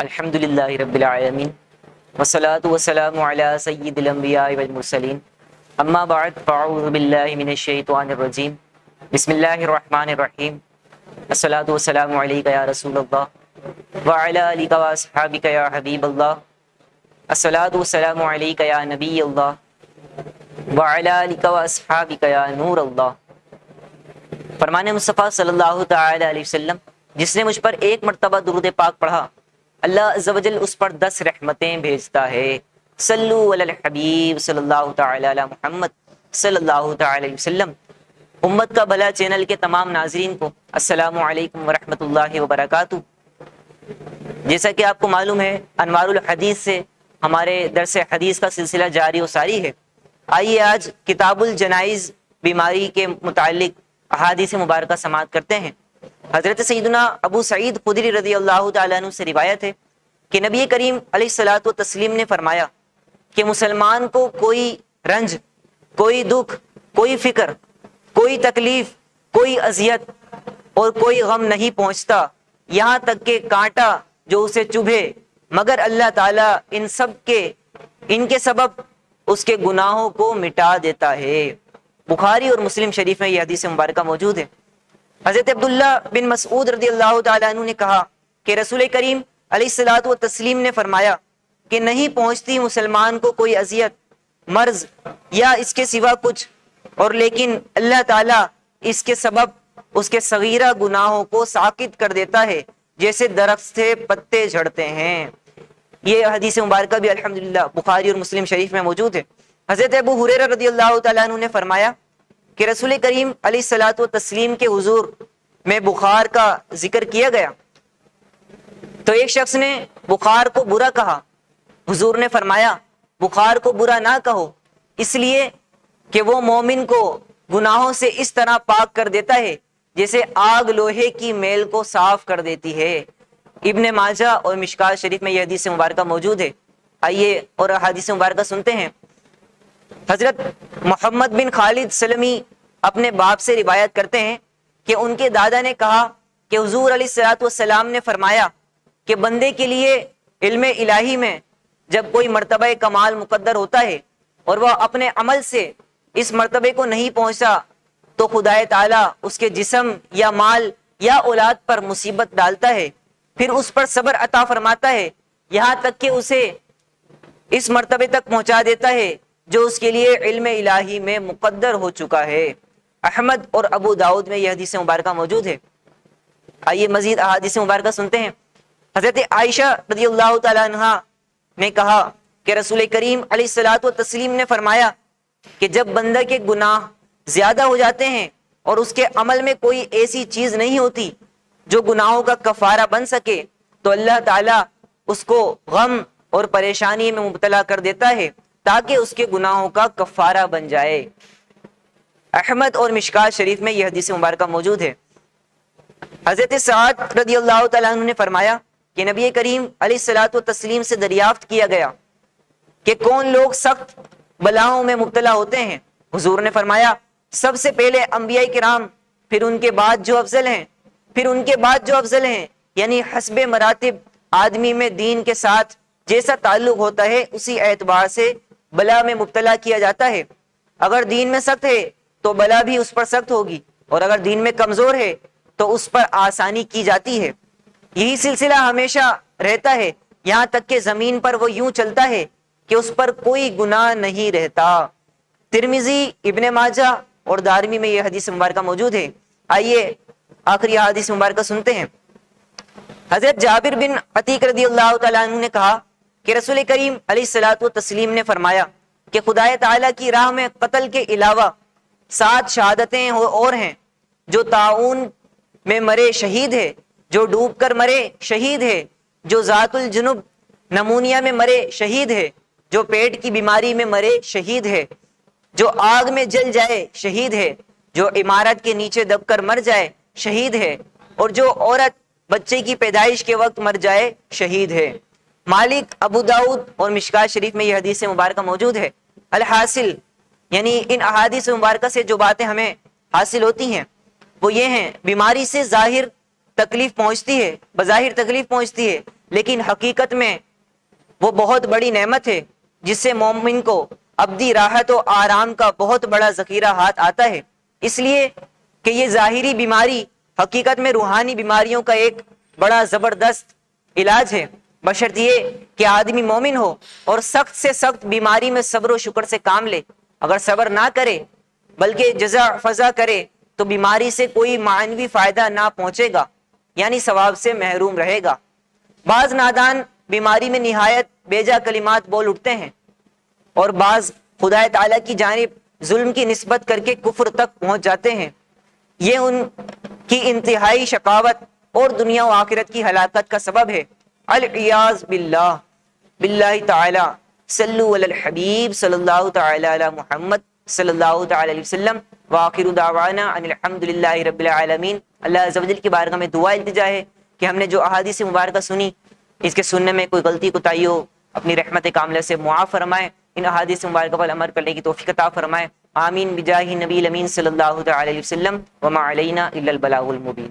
الحمدللہ رب العالمین والصلاة والسلام علی سید الانبیاء والمرسلین اما بعد فاعوذ باللہ من الشیطان الرجیم بسم اللہ الرحمن الرحیم الصلاة والسلام علیکہ یا رسول اللہ وعلی آلک واصحابک یا حبیب اللہ الصلاة والسلام علیکہ یا نبی اللہ وعلی آلک واصحابک یا نور اللہ۔ فرمان مصطفیٰ صلی اللہ تعالی علیہ وسلم، جس نے مجھ پر ایک مرتبہ درود پاک پڑھا اللہ عز و جل اس پر 10 رحمتیں بھیجتا ہے۔ صلو علی الحبیب صلی اللہ تعالی علی محمد صلی اللہ تعالی علیہ وسلم۔ امت کا بھلا چینل کے تمام ناظرین کو السلام علیکم ورحمۃ اللہ وبرکاتہ۔ جیسا کہ آپ کو معلوم ہے، انوار الحدیث سے ہمارے درس حدیث کا سلسلہ جاری و ساری ہے۔ آئیے آج کتاب الجنائز بیماری کے متعلق احادیث مبارکہ سماعت کرتے ہیں۔ حضرت سیدنا ابو سعید خدری رضی اللہ تعالیٰ عنہ سے روایت ہے کہ نبی کریم علیہ الصلوۃ والتسلیم نے فرمایا کہ مسلمان کو کوئی رنج، کوئی دکھ، کوئی فکر، کوئی تکلیف، کوئی اذیت اور کوئی غم نہیں پہنچتا یہاں تک کہ کانٹا جو اسے چبھے، مگر اللہ تعالیٰ ان کے سبب اس کے گناہوں کو مٹا دیتا ہے۔ بخاری اور مسلم شریف میں یہ حدیث مبارکہ موجود ہے۔ حضرت عبداللہ بن مسعود رضی اللہ تعالیٰ عنہ نے کہا کہ رسول کریم علیہ الصلوۃ والتسلیم نے فرمایا کہ نہیں پہنچتی مسلمان کو کوئی اذیت، مرض یا اس کے سوا کچھ، اور لیکن اللہ تعالیٰ اس کے سبب اس کے صغیرہ گناہوں کو ساقط کر دیتا ہے، جیسے درخت سے پتے جھڑتے ہیں۔ یہ حدیث مبارکہ بھی الحمدللہ بخاری اور مسلم شریف میں موجود ہے۔ حضرت ابو ہریرہ رضی اللہ تعالیٰ عنہ نے فرمایا کہ رسول کریم علیہ الصلوۃ والتسلیم کے حضور میں بخار کا ذکر کیا گیا تو ایک شخص نے بخار کو برا کہا۔ حضور نے فرمایا بخار کو برا نہ کہو، اس لیے کہ وہ مومن کو گناہوں سے اس طرح پاک کر دیتا ہے جیسے آگ لوہے کی میل کو صاف کر دیتی ہے۔ ابن ماجہ اور مشکات شریف میں یہ حدیث مبارکہ موجود ہے۔ آئیے اور حدیث مبارکہ سنتے ہیں۔ حضرت محمد بن خالد سلمی اپنے باپ سے روایت کرتے ہیں کہ ان کے دادا نے کہا کہ حضور علیہ الصلوۃ والسلام نے فرمایا کہ بندے کے لیے علم الہی میں جب کوئی مرتبہ کمال مقدر ہوتا ہے اور وہ اپنے عمل سے اس مرتبے کو نہیں پہنچا تو خدا تعالیٰ اس کے جسم یا مال یا اولاد پر مصیبت ڈالتا ہے، پھر اس پر صبر عطا فرماتا ہے یہاں تک کہ اسے اس مرتبے تک پہنچا دیتا ہے جو اس کے لیے علم الہی میں مقدر ہو چکا ہے۔ احمد اور ابو داؤد میں یہ حدیث مبارکہ موجود ہے۔ آئیے مزید احادیث مبارکہ سنتے ہیں۔ حضرت عائشہ رضی اللہ تعالیٰ عنہ نے کہا کہ رسول کریم علیہ الصلوۃ والتسلیم نے فرمایا کہ جب بندہ کے گناہ زیادہ ہو جاتے ہیں اور اس کے عمل میں کوئی ایسی چیز نہیں ہوتی جو گناہوں کا کفارہ بن سکے تو اللہ تعالیٰ اس کو غم اور پریشانی میں مبتلا کر دیتا ہے تاکہ اس کے گناہوں کا کفارہ بن جائے۔ احمد اور مشکات شریف میں یہ حدیث مبارکہ موجود ہے۔ حضرت سعد رضی اللہ تعالیٰ عنہ نے فرمایا کہ نبی کریم علیہ الصلوۃ والتسلیم سے دریافت کیا گیا کہ کون لوگ سخت بلاؤں میں مبتلا ہوتے ہیں؟ حضور نے فرمایا سب سے پہلے انبیاء کرام، پھر ان کے بعد جو افضل ہیں، پھر ان کے بعد جو افضل ہیں، یعنی حسب مراتب آدمی میں دین کے ساتھ جیسا تعلق ہوتا ہے اسی اعتبار سے بلا میں مبتلا کیا جاتا ہے۔ اگر دین میں سخت ہے تو بلا بھی اس پر سخت ہوگی، اور اگر دین میں کمزور ہے تو اس پر آسانی کی جاتی ہے۔ یہی سلسلہ ہمیشہ رہتا ہے یہاں تک کہ زمین پر وہ یوں چلتا ہے کہ اس پر کوئی گناہ نہیں رہتا۔ ترمذی، ابن ماجہ اور دارمی میں یہ حدیث مبارکہ موجود ہے۔ آئیے آخری حدیث مبارکہ سنتے ہیں۔ حضرت جابر بن عتیق رضی اللہ تعالیٰ عنہ نے کہا کہ رسول کریم علیہ الصلوۃ والتسلیم نے فرمایا کہ خدا تعالیٰ کی راہ میں قتل کے علاوہ 7 شہادتیں اور ہیں۔ جو طاعون میں مرے شہید ہے، جو ڈوب کر مرے شہید ہے، جو ذات الجنب نمونیا میں مرے شہید ہے، جو پیٹ کی بیماری میں مرے شہید ہے، جو آگ میں جل جائے شہید ہے، جو عمارت کے نیچے دب کر مر جائے شہید ہے، اور جو عورت بچے کی پیدائش کے وقت مر جائے شہید ہے۔ مالک، ابو داؤد اور مشکات شریف میں یہ حدیث مبارکہ موجود ہے۔ الحاصل یعنی ان احادیث مبارکہ سے جو باتیں ہمیں حاصل ہوتی ہیں وہ یہ ہیں، بیماری سے ظاہر تکلیف پہنچتی ہے، بظاہر تکلیف پہنچتی ہے، لیکن حقیقت میں وہ بہت بڑی نعمت ہے جس سے مومن کو ابدی راحت و آرام کا بہت بڑا ذخیرہ ہاتھ آتا ہے۔ اس لیے کہ یہ ظاہری بیماری حقیقت میں روحانی بیماریوں کا ایک بڑا زبردست علاج ہے، بشرط یہ کہ آدمی مومن ہو اور سخت سے سخت بیماری میں صبر و شکر سے کام لے۔ اگر صبر نہ کرے بلکہ جزا فضا کرے تو بیماری سے کوئی معنوی فائدہ نہ پہنچے گا، یعنی ثواب سے محروم رہے گا۔ بعض نادان بیماری میں نہایت بیجا کلمات بول اٹھتے ہیں اور بعض خدا تعالیٰ کی جانب ظلم کی نسبت کر کے کفر تک پہنچ جاتے ہیں۔ یہ ان کی انتہائی شقاوت اور دنیا و آخرت کی ہلاکت کا سبب ہے۔ العیاذ باللہ باللہ تعالی۔ صلو علی الحبیب صلی اللہ تعالی علی محمد صلی اللہ تعالی علیہ وسلم۔ وآخر دعوانا ان الحمد للہ رب العالمین۔ اللہ عز و جل کی بارگاہ میں دعا التجا ہے کہ ہم نے جو احادیث مبارکہ سنی اس کے سننے میں کوئی غلطی کوتاہی ہو اپنی رحمت کاملہ سے معاف فرمائے، ان احادیث مبارکہ پر عمل کرنے کی توفیق عطا فرمائے۔ آمین بجاہ نبی الامین صلی اللہ تعالی علیہ وسلم۔ وما علینا الا البلاغ المبین۔